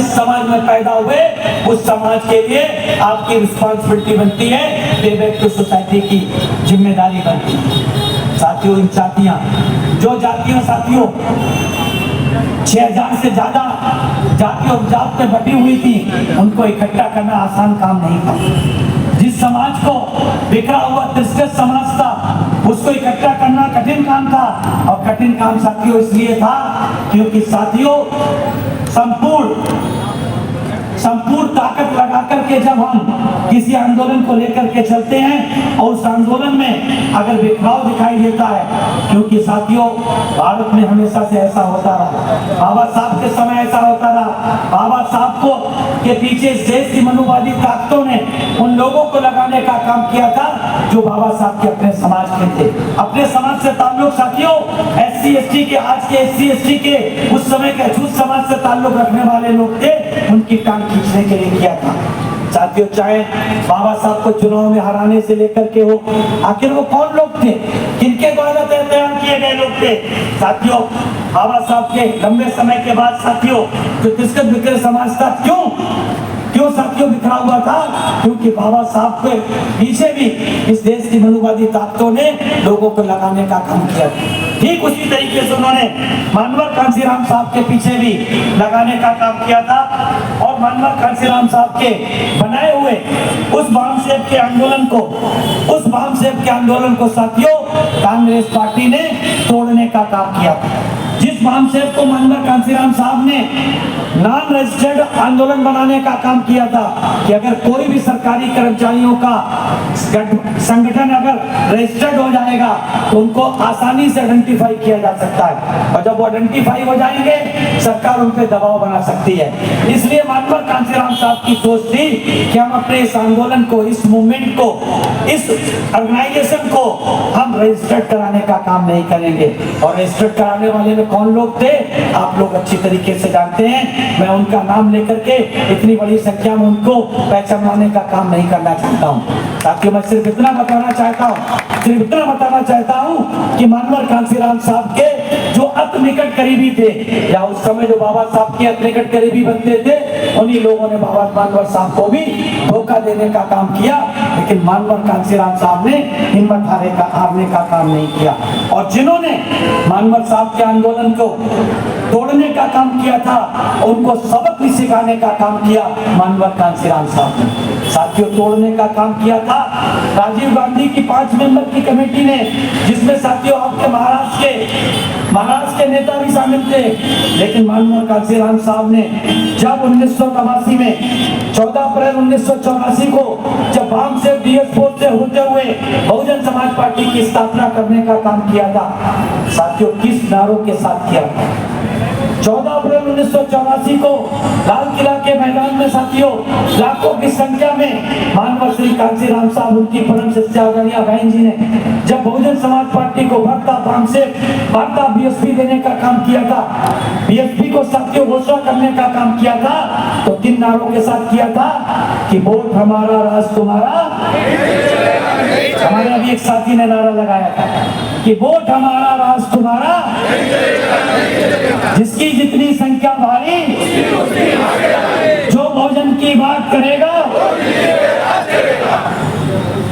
जिस समाज में पैदा हुए उस समाज के लिए आपकी रिस्पॉन्सिबिलिटी बनती है, पे बैक टू सोसाइटी की जिम्मेदारी बनती है। साथियों, इन जातियां, जो जातियां साथियों 6000 से ज्यादा जातियों जात में बटी हुई थी, उनको इकट्ठा करना आसान काम नहीं था। जिस समाज को बिखरा हुआ तिरस्कृत समाज था, उसको इकट्ठा करना कठिन काम था। और कठिन काम साथियों इसलिए था क्योंकि साथियों संपूर्ण ताकत लगा करके जब हम किसी आंदोलन को लेकर के चलते हैं और उस आंदोलन में अगर बिखराव दिखाई देता है, क्योंकि साथियों भारत में हमेशा से ऐसा होता रहा, बाबा साहब के समय ऐसा होता रहा। बाबा साहब को के पीछे इस देश की मनुवादी ताकतों ने उन लोगों को लगाने का काम किया था जो बाबा साहब के अपने समाज के थे। अपने समाज से ताल्लुक साथियों SC ST के, आज के SC ST के, उस समय के अछूत समाज से ताल्लुक रखने वाले लोग थे, उनकी टांग खींचने के लिए किया था। साथियों चाहे बाबा साहब को चुनाव में हराने से लेकर के हो, आखिर वो कौन लोग थे, किनके द्वारा तैयार किए गए लोग थे। साथियों बाबा साहब के लंबे समय के बाद साथियों जो तिरस्कृत बिखरे समाज था, क्यों साथियों बिखरा हुआ था, क्योंकि बाबा साहब के पीछे भी इस देश की मनुवादी ताकतों ने लोगों को लगाने का काम किया। ठीक उसी तरीके से उन्होंने मानवर कांसीराम साहब के पीछे भी लगाने का काम किया था। और मानवर कांसीराम साहब के बनाए हुए उस बामसेब के आंदोलन को साथियों कांग्रेस पार्टी ने तोड़ने का काम किया। जिस बामसेब को मानवर कांसीराम साहब ने नॉन रजिस्टर्ड आंदोलन बनाने का काम किया था कि अगर कोई भी सरकारी कर्मचारियों का संगठन अगर रजिस्टर्ड हो जाएगा तो उनको आसानी से आइडेंटिफाई किया जा सकता है, और जब वो आइडेंटिफाई हो जाएंगे सरकार उन पर दबाव बना सकती है। इसलिए मानवर कांसीराम साहब की सोच थी कि हम अपने इस आंदोलन को, इस मूवमेंट को, इस ऑर्गेनाइजेशन को हम रजिस्टर्ड कराने का काम नहीं करेंगे। और रजिस्टर्ड कराने वाले में कौन लोग थे आप लोग अच्छी तरीके से जानते हैं। मैं उनका नाम लेकर के इतनी बड़ी संख्या में उनको पहचानने का काम नहीं करना चाहता हूँ। साथियों मैं सिर्फ इतना बताना चाहता हूँ कि मानवर कांसीराम साहब के जो अति निकट करीबी थे, या उस समय जो बाबा साहब के अति निकट करीबी बनते थे, उन्हीं लोगों ने बाबा मानवर साहब को भी धोखा देने का काम किया, लेकिन मानवर कांसीराम साहब ने हिम्मत हारने का काम नहीं किया। और जिन्होंने मानवर साहब के आंदोलन को तोड़ने का काम किया था, उनको सबक भी सिखाने का काम किया मानवर कांसीराम साहब ने। साथियों तोड़ने का काम किया था राजीव गांधी की 5 मेंबर की कमेटी ने, जिसमें साथियों आपके महाराष्ट्र के नेता भी शामिल थे। लेकिन मानवर कांसीराम साहब ने जब 1983 में 14 अप्रैल 1984 को जब बामसेब DS4 से होते हुए बहुजन समाज पार्टी की स्थापना करने का काम किया था, साथियों किस नारों के साथ किया था। 14 अप्रैल 1984 को लाल किला के मैदान में साथियों लाखों की संख्या में मानवर श्री कांसीराम साहब, उनकी परम शिष्या आदरणीय बहन जी ने जब बहुजन समाज पार्टी को भरता BSP देने का काम किया था, BSP को साथियों घोषणा करने का काम किया था, तो 3 नारों के साथ किया था कि वोट हमारा राज तुम्हारा। हमारे अभी एक साथी ने नारा लगाया था कि वोट हमारा राज तुम्हारा, जिसकी जितनी संख्या भारी, जो बहुजन की बात करेगा।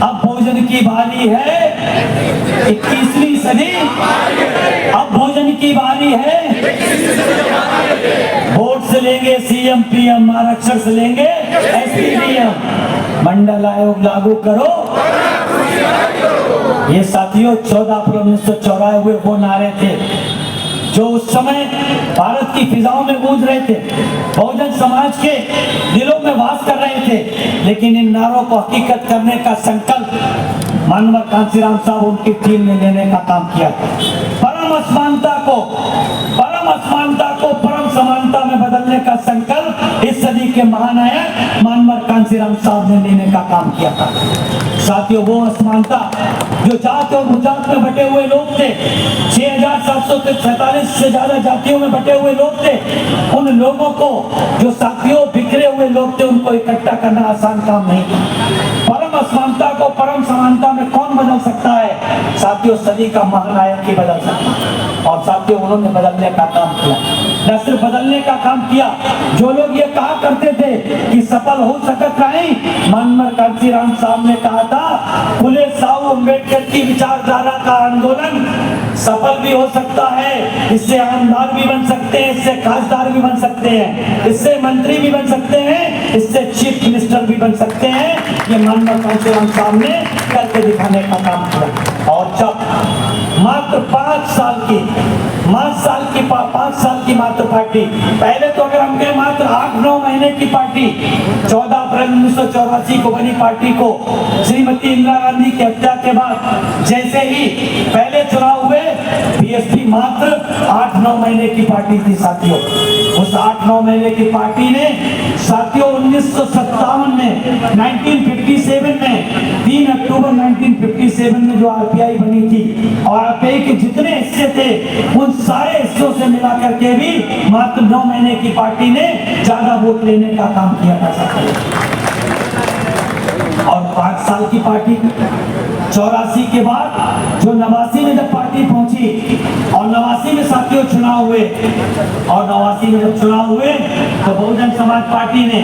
अब बहुजन की बारी है 21वीं सदी, अब बहुजन की बारी है। वोट से लेंगे CM PM, आरक्षण से लेंगे SP DM, मंडल आयोग लागू करो। ये साथियों 14 अप्रैल 1994 हुए वो नारे थे जो उस समय भारत की फिजाओं में गूंज रहे थे, बहुजन समाज के दिलों में वास कर रहे थे। लेकिन इन नारों को हकीकत करने का संकल्प मानवर कांसीराम साहब, उनकी टीम ने लेने का काम किया था। परम असमानता को परम समानता में बदलने का संकल्प इस सदी के महानायक मानवर कांसीराम साहब ने लेने का काम किया था। साथियों वो असमानता जो जात और मुजात में बटे हुए लोग थे, 6747 से ज्यादा जातियों में बटे हुए लोग थे, उन लोगों को जो साथियों बिखरे हुए लोग थे उनको इकट्ठा करना आसान काम नहीं था। परम असमानता को परम समानता में कौन बदल सकता है? साथियों सदी का महानायक ही बदल सकता है। और साथियों उन्होंने बदलने का काम किया, न सिर्फ बदलने का काम किया, जो लोग ये कहा चाहते थे कि सफल हो सकत नहीं, मानवर कांशीराम साहब ने कहा था फुले साहू अम्बेडकर की विचारधारा का आंदोलन सफल भी हो सकता है, इससे आमदार भी बन सकते हैं, इससे खासदार भी बन सकते हैं, इससे मंत्री भी बन सकते हैं, इससे चीफ मिनिस्टर भी बन सकते हैं। ये मानवर कांशीराम साहब ने करके दिखाने का काम किया। और जब मात्र 5 साल की मात्र पार्टी, पहले तो अगर हम कहें मात्र 8-9 महीने की पार्टी, 14 अप्रैल 1984 को बनी पार्टी को श्रीमती इंदिरा गांधी की हत्या के बाद जैसे ही पहले चुनाव हुए, बीएसपी मात्र 8-9 महीने की पार्टी थी साथियों। उस 8-9 महीने की पार्टी ने साथियों 1957 में 1957 में 3 अक्टूबर 1957 में जो आरपीआई बनी थी, और आरपीआई के जितने हिस्से थे उन सारे हिस्सों से मिला करके भी मात्र 9 महीने की पार्टी ने ज्यादा वोट लेने का काम किया था। और 5 साल की पार्टी 84 के बाद जो 89 में जब पार्टी पहुंची और 89 में साथियों चुनाव हुए, और 89 में जब चुनाव हुए तो बहुजन समाज पार्टी ने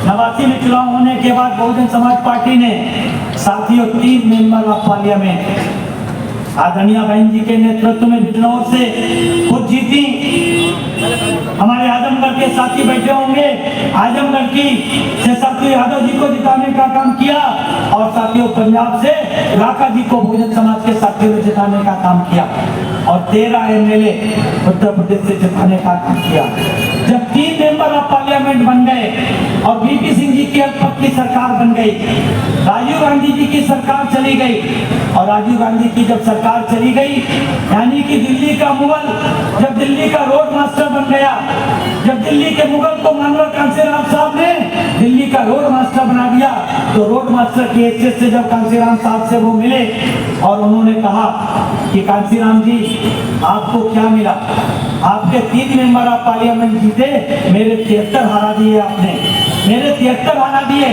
89 में चुनाव होने के बाद बहुजन समाज पार्टी ने साथियों 3 मेंबर ऑफ पार्लियामेंट आदरणीय बहन जी के नेतृत्व में बिजनौर से खुद जीती। हमारे आजमगढ़ के साथी बैठे होंगे, आजमगढ़ की से साथियों यादव जी को जिताने का काम किया, और साथियों पंजाब से राका जी को बहुजन समाज के साथियों ने जिताने का काम किया, और 13 एमएलए उत्तर प्रदेश से जिताने का काम किया। जब 3 मेंबर ऑफ पार्लियामेंट बन गए और वीपी सिंह जी की अल्पमत सरकार बन गई, राजीव गांधी जी की सरकार चली गई, और राजीव गांधी की जब सरकार चली गई, यानी कि दिल्ली का मुगल जब दिल्ली का रोड मास्टर बन गया, जब दिल्ली के मुगल को मानवर कांशीराम साहब ने दिल्ली का रोड मास्टर बना दिया, तो रोड मास्टर की हैसियत से जब कांशीराम साहब से वो मिले और उन्होंने कहा कि कांशीराम जी आपको क्या मिला, आपके 3 मेंबर ऑफ पार्लियामेंट जीते, मेरे 73 हरा दिए, आपने मेरे 73 हरा दिए,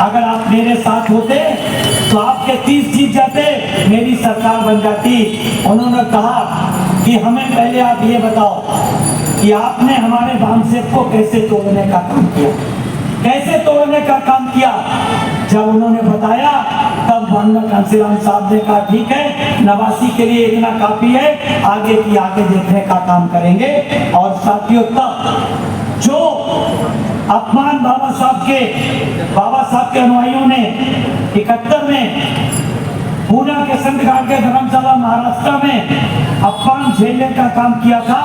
अगर आप मेरे साथ होते तो आपके 30 जीत जाते, मेरी सरकार बन जाती। उन्होंने कहा कि हमें पहले आप ये बताओ कि आपने हमारे बामसेफ को कैसे तोड़ने का काम किया, कैसे तोड़ने का काम किया। जब उन्होंने बताया तब मानवर कांशीराम साहब ने कहा ठीक है, 89 के लिए इतना काफी है, आगे की आगे देखने का काम करेंगे। और साथियों तब जो अपमान बाबा साहब के अनुयायियों ने 71 में पूना के संत घाट के धर्मशाला महाराष्ट्र में अपमान झेलने का काम किया था,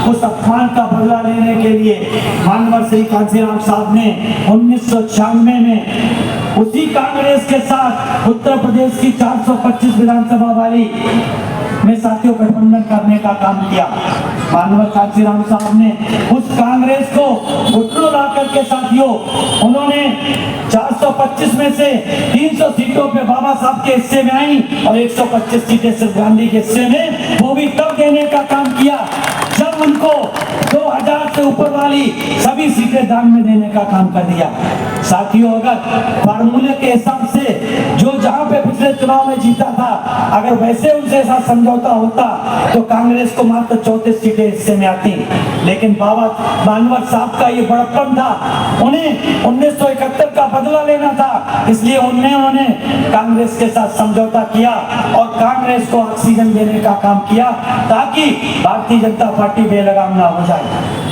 उस अपमान का बदला लेने के लिए मानवर श्री कांशीराम साहब ने 1996 में उसी कांग्रेस के साथ उत्तर प्रदेश की 425 विधानसभा वाली में साथियों गठबंधन करने का काम किया। मानवर कांशीराम साहब ने उस कांग्रेस को घुटनों ला करके साथियों उन्होंने 425 में से 300 सीटों पे बाबा साहब के हिस्से में आई, और 125 सीटें सिर्फ गांधी के हिस्से में, वो भी तब देने का काम किया जब उनको 2000 से ऊपर वाली सभी सीटें दान में देने का काम कर दिया। साथियों अगर फार्मूले के हिसाब से जो जहां पे पिछले चुनाव में जीता था, अगर वैसे उनसे ऐसा समझौता होता तो कांग्रेस को मात्र 34 सीटें हिस्से में आती, लेकिन बाबा मानवर साहब का ये बड़प्पन था, उन्हें 1971 का बदला लेना था, इसलिए उन्होंने कांग्रेस के साथ समझौता किया और कांग्रेस को ऑक्सीजन देने का काम किया, ताकि भारतीय जनता पार्टी बेलगाम ना हो जाए,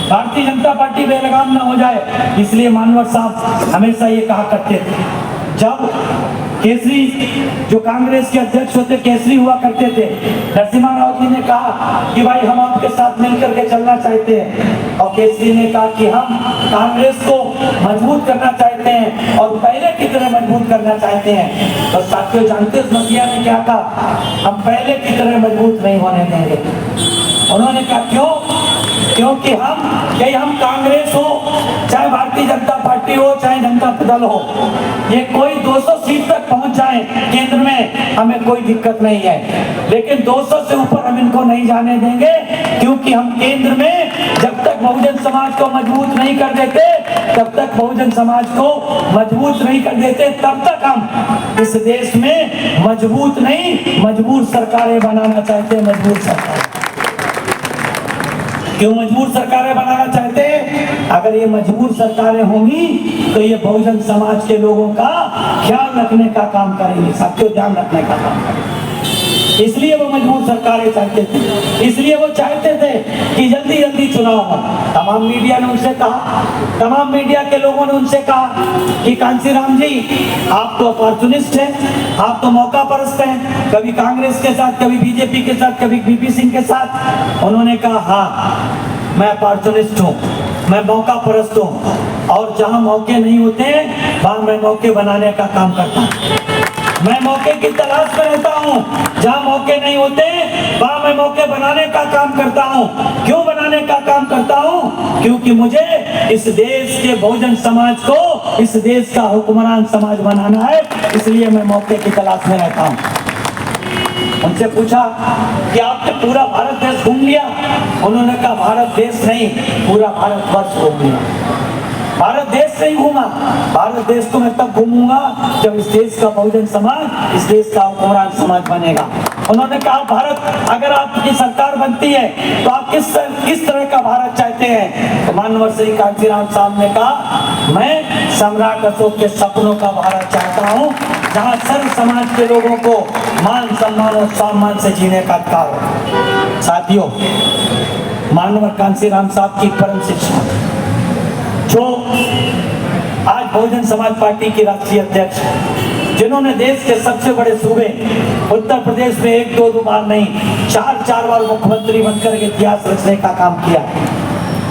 भारतीय जनता पार्टी बेलगाम ना हो जाए। इसलिए मानवर साहब हमेशा ये कहा करते थे, जब केसरी जो कांग्रेस के अध्यक्ष होते केसरी हुआ करते थे, नरसिम्हा राव जी ने कहा कि भाई हम आपके साथ मिलकर के चलना चाहते हैं, और केसरी ने कहा कि हम कांग्रेस को मजबूत करना चाहते हैं और पहले की तरह मजबूत करना चाहते हैं। तो साथियों जानते हैं मसीहा ने क्या कहा, हम पहले की तरह मजबूत नहीं होने देंगे। उन्होंने कहा क्यों? क्योंकि हम कांग्रेस हो, चाहे भारतीय जनता पार्टी हो, चाहे जनता दल हो, ये कोई 200 सीट तक पहुंच जाए केंद्र में, हमें कोई दिक्कत नहीं है, लेकिन 200 से ऊपर हम इनको नहीं जाने देंगे, क्योंकि हम केंद्र में जब तक बहुजन समाज को मजबूत नहीं कर देते, तब तक बहुजन समाज को मजबूत नहीं कर देते, तब तक हम इस देश में मजबूत नहीं मजबूर सरकारें बनाना चाहते हैं। मजबूर सरकार क्यों मजबूर सरकारें बनाना चाहते हैं? अगर अगर ये मजबूर सरकारें होंगी तो ये बहुजन समाज के लोगों का ख्याल रखने का काम करेंगी, साथियों ध्यान रखने का काम करेंगी। इसलिए वो मजबूर सरकारें चाहते थे, इसलिए वो चाहते थे कि जल्दी जल्दी चुनाव हो। तमाम मीडिया ने उनसे कहा, तमाम मीडिया के लोगों ने उनसे कहा कि कांसीराम जी आप तो अपॉर्चुनिस्ट हैं, आप तो मौका परस्त हैं, कभी कांग्रेस के साथ, कभी बीजेपी के साथ, कभी बीपी सिंह के साथ। उन्होंने कहा हाँ मैं अपॉर्चुनिस्ट हूँ, मैं मौका परस्त हूँ, और जहाँ मौके नहीं होते हैं वहाँ मैं मौके बनाने का काम करता हूँ। मैं मौके की तलाश में रहता हूँ, जहाँ मौके नहीं होते वहाँ मैं मौके बनाने का काम करता हूँ। क्यों बनाने का काम करता हूँ? क्योंकि मुझे इस देश के बहुजन समाज को, इस देश का हुक्मरान समाज बनाना है, इसलिए मैं मौके की तलाश में रहता हूँ। उनसे पूछा कि आपने पूरा भारत देश घूम लिया? उन्होंने कहा भारत देश नहीं, पूरा भारतवर्ष घूम लिया। भारत देश नहीं घूमा, भारत देश को मैं तब घूमूंगा जब इस देश का बहुजन समाज, इस देश का हुक्मरान समाज बनेगा। उन्होंने कहा भारत, अगर आपकी सरकार बनती है तो आप किस तरह का भारत चाहते हैं? तो माननीय श्री कांसीराम साहब ने कहा मैं सम्राट अशोक के सपनों का भारत चाहता हूँ, जहाँ सर्व समाज के लोगों को मान सम्मान और सम्मान से जीने का अधिकार हो। साथियों, माननीय कांसीराम साहब की परम शिक्षा, जो आज बहुजन समाज पार्टी की राष्ट्रीय अध्यक्ष, जिन्होंने देश के सबसे बड़े सूबे उत्तर प्रदेश में एक दो बार नहीं, चार बार मुख्यमंत्री बनकर इतिहास रचने का काम किया।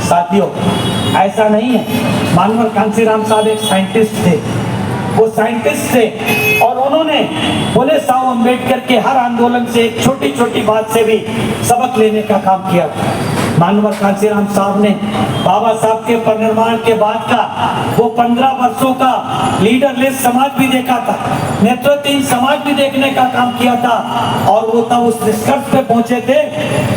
साथियों, ऐसा नहीं है, माननीय कांसीराम साहब एक साइंटिस्ट थे, वो साइंटिस्ट थे और उन्होंने बोले साहब अम्बेडकर के हर आंदोलन से, एक छोटी छोटी बात से भी सबक लेने का काम किया। माननीय कांसीराम साहब ने बाबा साहब के परिनिर्वाण के बाद का वो 15 वर्षों का लीडरलेस समाज भी देखा था, नेतृत्वहीन समाज भी देखने का काम किया था, और वो तब उस निष्कर्ष पे पहुंचे थे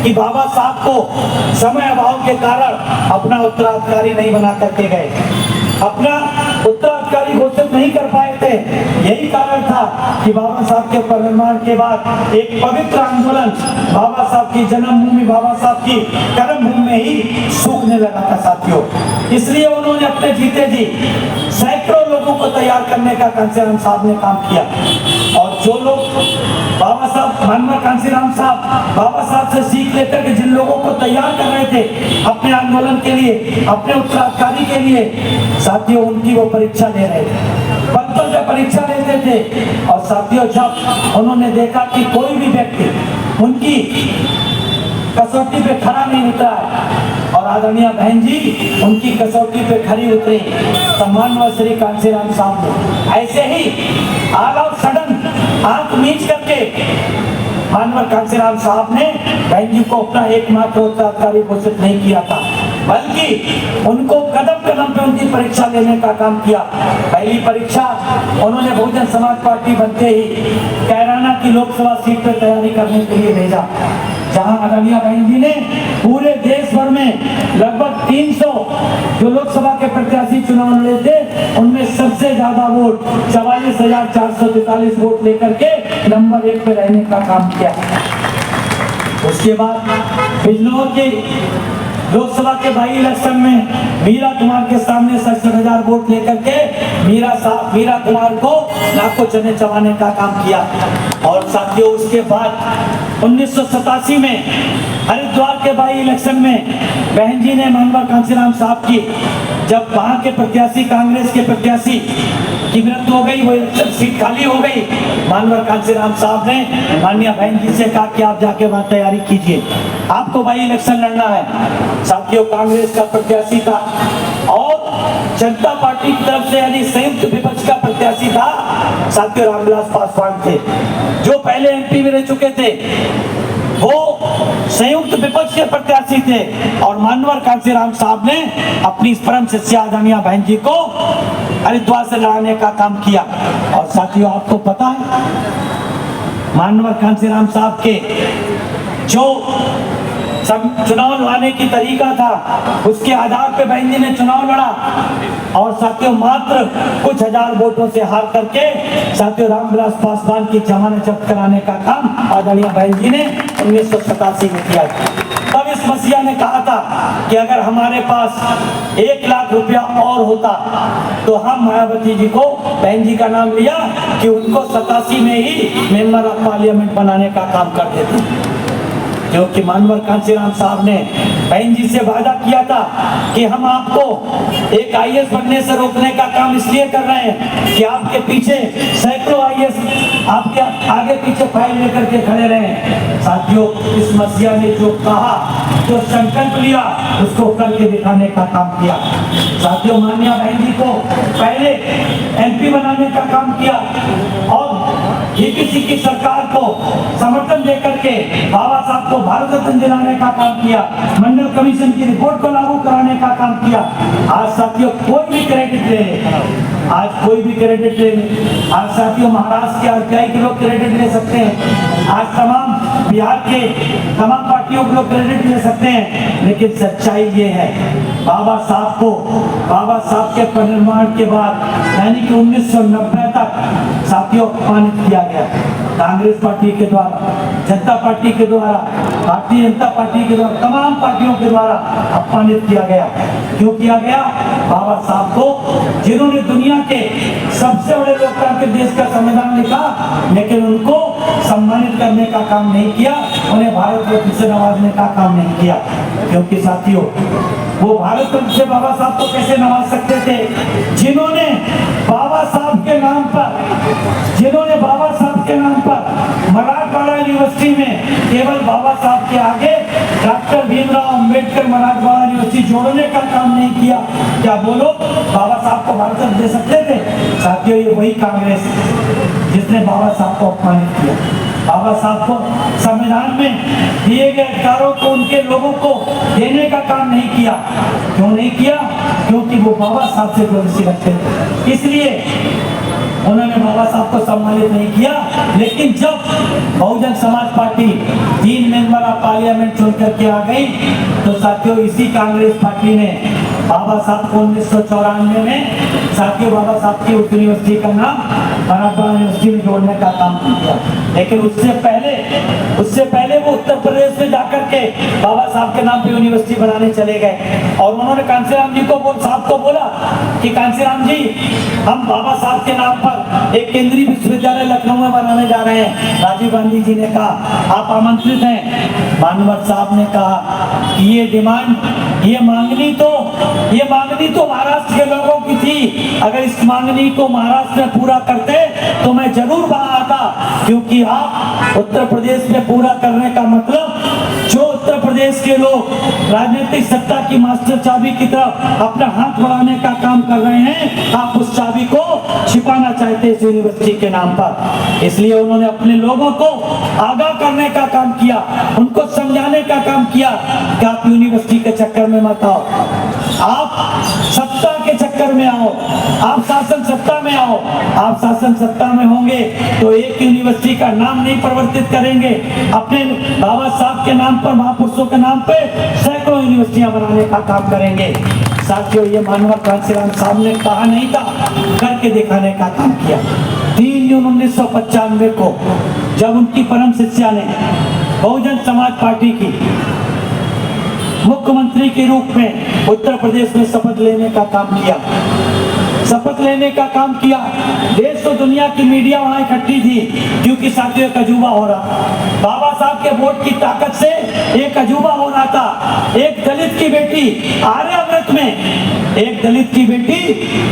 कि बाबा साहब को समय अभाव के कारण अपना उत्तराधिकारी नहीं बना करके गए, अपना उत्तराधिकारी घोषित नहीं कर पाए थे। यही कारण था कि बाबा साहब के परिनिर्वाण के बाद एक पवित्र आंदोलन बाबा साहब की जन्मभूमि, बाबा साहब की कर्मभूमि में ही सूखने लगा था। साथियों, इसलिए उन्होंने अपने जीते जी सैकड़ों लोगों को तैयार करने का कांसीराम साहब ने काम किया, और जो लोग बाबा साहब, माननीय कांसीराम साहब बाबा साहब से सीख लेकर के जिन लोगों को तैयार कर रहे थे अपने आंदोलन के लिए, अपने उत्तराधिकारी के लिए, साथियों उनकी वो परीक्षा ले रहे थे, बचपन से परीक्षा लेते थे। और साथियों, जब उन्होंने देखा कि कोई भी व्यक्ति उनकी कसौटी पे खड़ा नहीं उतरा है, और आदरणीय बहन जी उनकी कसौटी पे खड़ी उतरी, सम्माननीय श्री कांसीराम साहब ने ऐसे ही ऑल ऑफ सडन आंख मीच करके माननीय कांसीराम साहब ने बहन जी को अपना एकमात्र उत्तराधिकारी घोषित नहीं किया था, बल्कि उनको कदम कदम पे उनकी परीक्षा लेने का काम किया। पहली परीक्षा उन्होंने बहुजन समाज पार्टी बनते ही कैराना की लोकसभा सीट पर तैयारी करने के लिए भेजा, जहां आदरणीय बहन जी ने पूरे देश भर में लगभग 300 जो लोकसभा के प्रत्याशी चुनाव लड़े थे, उनमें सबसे ज्यादा वोट 44,443 वोट लेकर के नंबर 1 पे रहने का काम किया। उसके बाद बिजनौर के लोकसभा के बाई इलेक्शन में मीरा कुमार के सामने 67,000 वोट लेकर के मीरा कुमार को नाको चने चबाने का काम किया। और साथियों, उसके बाद 1987 में हरिद्वार के बाई इलेक्शन में बहन जी ने माननीय कांसीराम साहब की, जब वहां के प्रत्याशी, कांग्रेस के प्रत्याशी की मृत्यु हो गई, वो इलेक्शन सीट खाली हो गई, माननीय कांसीराम साहब ने माननीय बहन जी से कहा कि आप जाके वहां तैयारी कीजिए, आपको बाई इलेक्शन लड़ना है। साथियों, कांग्रेस का प्रत्याशी था और जनता पार्टी की तरफ से यानी संयुक्त विपक्ष का प्रत्याशी था साथियों रामविलास पासवान थे, जो पहले एमपी में रह चुके थे, वो संयुक्त विपक्ष के प्रत्याशी थे। और माननीय कांसीराम साहब ने अपनी परम शिष्या आदरणीय बहन जी को हरिद्वार से लड़ाने का काम किया। और साथियों, आपको पता है माननीय कांसीराम साहब के जो चुनाव लड़ाने की तरीका था, उसके आधार पे बहन जी ने चुनाव लड़ा, और साथियों मात्र कुछ हजार वोटों से हार करके साथियों रामविलास पासवान की जमानत जब्त कराने का काम आदरणीय बहन जी ने 1987 में किया। तब इस मसीहा ने कहा था कि अगर हमारे पास 1 लाख रुपया और होता तो हम मायावती जी को, बहन जी का नाम लिया कि उनको 87 में ही मेंबर ऑफ पार्लियामेंट बनाने का काम कर देते, क्योंकि मानवर कांसीराम साहब ने बहन जी से वादा किया था कि हम आपको एक IAS बनने से रोकने का काम इसलिए कर रहे हैं कि आपके पीछे सैकड़ों IAS आपके आगे पीछे फाइल लेकर के खड़े रहे। साथियों, इस मसीहा ने जो कहा, जो संकल्प लिया, उसको करके दिखाने का काम किया। साथियों, मान्या बहन जी को पहले MP बनाने का काम किया और किसी की सरकार को समर्थन देकर के बाबा साहब को भारत रत्न दिलाने का काम किया, मंडल कमीशन की रिपोर्ट को लागू कराने का काम किया। आज साथियों कोई भी क्रेडिट ले ले, आज कोई भी क्रेडिट ले ले। आज साथियों महाराष्ट्र के RPI के लोग क्रेडिट ले सकते हैं, आज तमाम बिहार के तमाम पार्टियों के लोग क्रेडिट ले सकते हैं, लेकिन सच्चाई ये है बाबा साहब के परिनिर्वाण के बाद यानी कि 1990 तक साथियों अपमानित किया गया कांग्रेस पार्टी के द्वारा, जनता पार्टी के द्वारा, भारतीय जनता पार्टी के द्वारा, तमाम पार्टियों के द्वारा अपमानित किया गया। क्यों किया गया? बाबा साहब को, जिन्होंने दुनिया के सबसे बड़े लोकतांत्रिक देश का संविधान लिखा, लेकिन उनको सम्मानित करने का काम नहीं किया, उन्हें भारत रत्न से नवाजने का काम नहीं किया। क्योंकि साथियों वो भारत रत्न से बाबा साहब को कैसे नवाज सकते थे जिन्होंने बाबा साहब के नाम पर मराठवाड़ा यूनिवर्सिटी में केवल बाबा साहब के आगे डॉक्टर भीमराव अंबेडकर मराठवाड़ा यूनिवर्सिटी जोड़ने का काम नहीं किया। क्या बोलो बाबा साहब को भारत रत्न दे सकते थे? साथियों, ये वही कांग्रेस जिसने बाबा साहब को अपमानित किया, बाबा साहब को संविधान में दिए गए अधिकारों को उनके लोगों को देने का काम नहीं किया। क्यों नहीं किया? क्योंकि वो बाबा साहब से दोस्ती रखते थे, इसलिए उन्होंने बाबा साहब को सम्मानित नहीं किया। लेकिन जब Bahujan Samaj party 3 member of parliament चुन करके आ गई, तो साथियों इसी कांग्रेस पार्टी ने बाबा साहब को 1994 में साथियों बाबा साहब की यूनिवर्सिटी का नाम मराठवाड़ा यूनिवर्सिटी में जोड़ने का काम किया। लेकिन उससे पहले वो उत्तर प्रदेश में जाकर के बाबा साहब के नाम पे यूनिवर्सिटी बनाने चले गए और उन्होंने कांसीराम जी को बोला कि कांसीराम जी, हम बाबा साहब के नाम पर एक केंद्रीय विश्वविद्यालय लखनऊ में बनाने जा रहे हैं। राजीव गांधी जी ने कहा आप आमंत्रित हैं। मानवर साहब ने कहा कि ये मांगनी तो महाराष्ट्र के लोगों की थी, अगर इस मांगनी को महाराष्ट्र में पूरा करते तो मैं जरूर वहां आता, क्योंकि आप उत्तर प्रदेश में पूरा करने का मतलब जो उत्तर प्रदेश के लोग राजनीतिक सत्ता की मास्टर चाबी की तरफ अपना हाथ बढ़ाने का काम कर रहे हैं, आप उस चाबी को छिपाना चाहते इस यूनिवर्सिटी के नाम पर। इसलिए उन्होंने अपने लोगों को आगाह करने का काम किया, उनको समझाने का काम किया कि आप यूनिवर्सिटी के चक्कर में मत आओ, आप सत्ता के चक्कर में आओ, आप शासन सत्ता में आओ। आप शासन सत्ता में होंगे तो एक यूनिवर्सिटी का नाम नहीं परिवर्तित करेंगे, अपने बाबा साहब के नाम पर, महापुरुषों के नाम पे सैकड़ों यूनिवर्सिटियां बनाने का काम करेंगे। साथियों, ये मानवर कांसीराम साहब ने कहा नहीं था, करके दिखाने का काम किया। 3 जून 1995 को जब उनकी परम शिष्या ने बहुजन समाज पार्टी की मुख्यमंत्री के रूप में उत्तर प्रदेश में शपथ लेने का काम किया, देश और दुनिया की मीडिया वहां इकट्ठी थी, क्योंकि साथियों एक अजूबा हो रहा था। बाबा साहब के वोट की ताकत से एक अजूबा हो रहा था। एक दलित की बेटी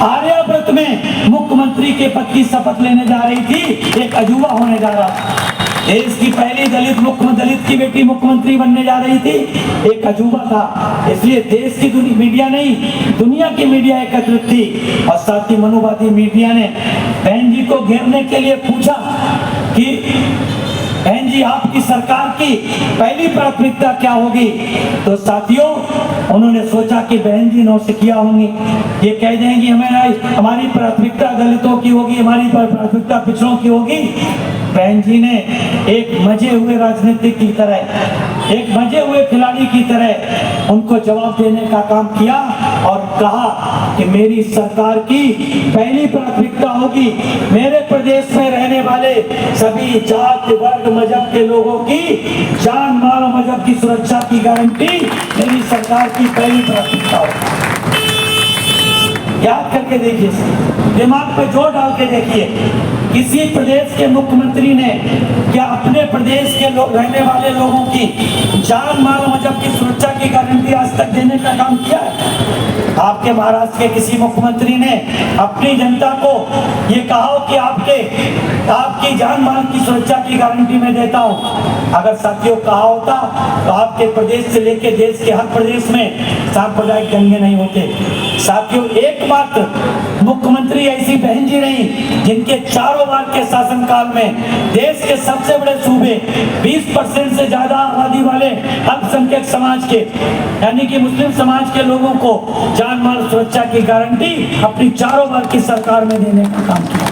आर्याव्रत में मुख्यमंत्री के पद की शपथ लेने जा रही थी, एक अजूबा होने जा रहा था। देश की पहली दलित की बेटी मुख्यमंत्री बनने जा रही थी, एक अजूबा था। इसलिए देश की मीडिया नहीं, दुनिया की मीडिया एकत्रित थी और साथ ही मनुवादी मीडिया ने बहन जी को घेरने के लिए पूछा कि बहन जी आपकी सरकार की पहली प्राथमिकता क्या होगी। तो साथियों उन्होंने सोचा कि बहन जी नौसिखिया होंगी, ये कह देंगी हमारी प्राथमिकता दलितों की होगी, हमारी प्राथमिकता पिछड़ों की होगी। बहन जी ने एक मजे हुए राजनीतिक की तरह, एक मजे हुए खिलाड़ी की तरह उनको जवाब देने का काम किया और कहा कि मेरी सरकार की पहली प्राथमिकता होगी मेरे प्रदेश में रहने वाले सभी जाति वर्ग मजहब के लोगों की जान माल और मजहब की सुरक्षा की गारंटी मेरी सरकार की पहली प्राथमिकता होगी। याद करके देखिए, दिमाग पे जोर डाल के देखिए, किसी प्रदेश के मुख्यमंत्री ने क्या अपने प्रदेश के लोग रहने वाले लोगों की जान माल मजहब की सुरक्षा की गारंटी आज तक देने का काम किया है? आपके महाराष्ट्र के किसी मुख्यमंत्री ने अपनी जनता को ये कहा कि आपकी जान माल की सुरक्षा की गारंटी मैं देता हूं? अगर साथियों कहा होता तो आपके प्रदेश से लेकर देश के हर प्रदेश में सांप्रदायिक दंगे नहीं होते। साथियों, एकमात्र मुख्यमंत्री ऐसी बहन जी रही जिनके चारों बार के शासनकाल में देश के सबसे बड़े सूबे 20% से ज्यादा आबादी वाले अल्पसंख्यक समाज के यानी कि मुस्लिम समाज के लोगों को जान माल सुरक्षा की गारंटी अपनी चारों बार की सरकार में देने का काम किया।